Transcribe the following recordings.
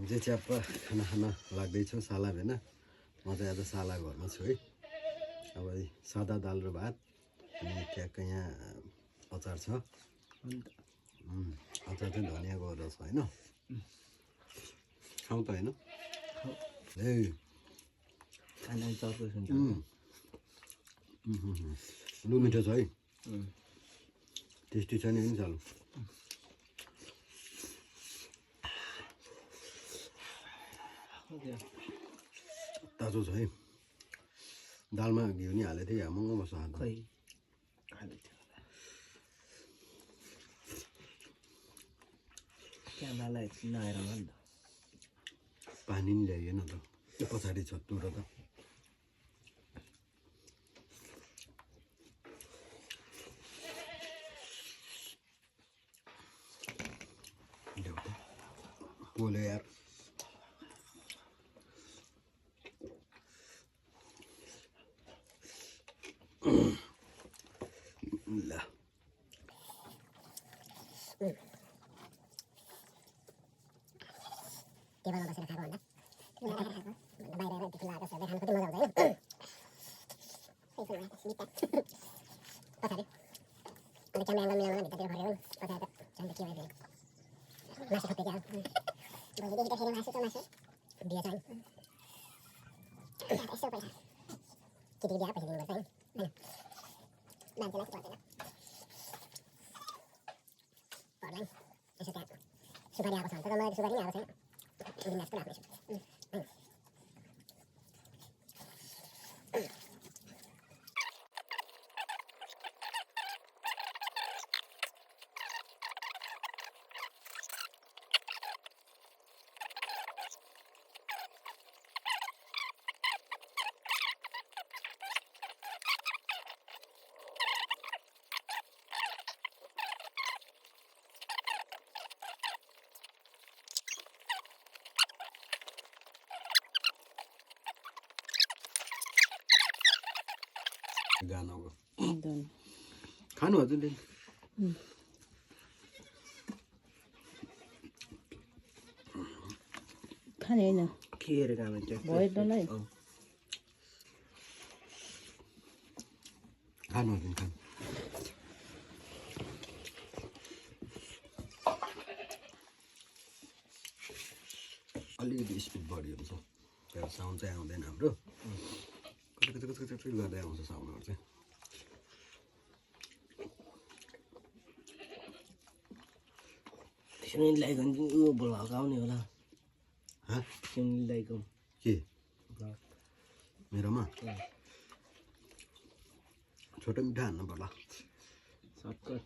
जे च्याप्पा खाना खान लाग्दैछ सालाद होइन म चाहिँ आज साला घरमा छु है अब सादा दाल र भात अनि ट्याक्क यहाँ अचार छ अचार चाहिँ धनियाँको रहेछ होइन खाउँ त होइन ए लु मिठो छ है टेस्टी छ नि होइन चालु तातो छ है दालमा घिउ नि हालेको थिएँ महँगो बस्छ पानी नि ल्याइएन त त्यो पछाडि छ तुर त पोले यार ल टेबलमा बसेर खाएको भन्दा बाहिर यति खुला आकाश हेर्दै खानु कति मजा आउँछ होइन पछाडि अन्त क्यामेरा एङ्गल मिलाउन भित्रतिर फर्क्यो पछाडि त झन् के भइदियो मासु खप्यो क्या भोलिदेखि त फेरि मासु त मासु बिहा छ यसो पैसा केटी बिहा पैसा दिनुपर्छ है होइन मान्छेलाई पर्दैन पर्ला नि यसो त्यहाँ सुपारी आएको छ भने त मलाई सुपारी नै आएको छैन बिन्दास पनि राख्नेछु गानाको खानु हजुरले खाने होइन के हेरेर काम भयो डल्लै खानु हजुर खानु अलिकति स्पिड बढी हुन्छ त्यो साउन्ड चाहिँ आउँदैन हाम्रो कति गर्दै आउँछ साउन्डहरू चाहिँ सुनिललाई ऊ भ्लग आउने होला सुनिलदाईको के मेरोमा छोटो मिठा हान्नु पर्ला सर्टकट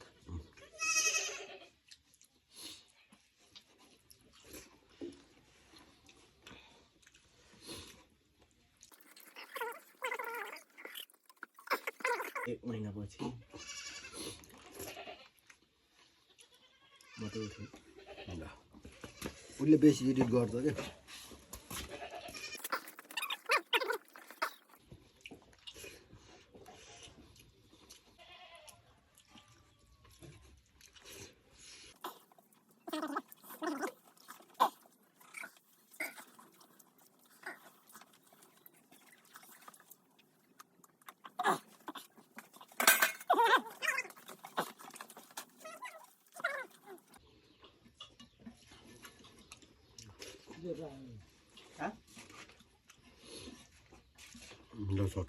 एक महिनापछि म त उठेँ ल उसले बेसी एडिट गर्छ क्या ल सक्यो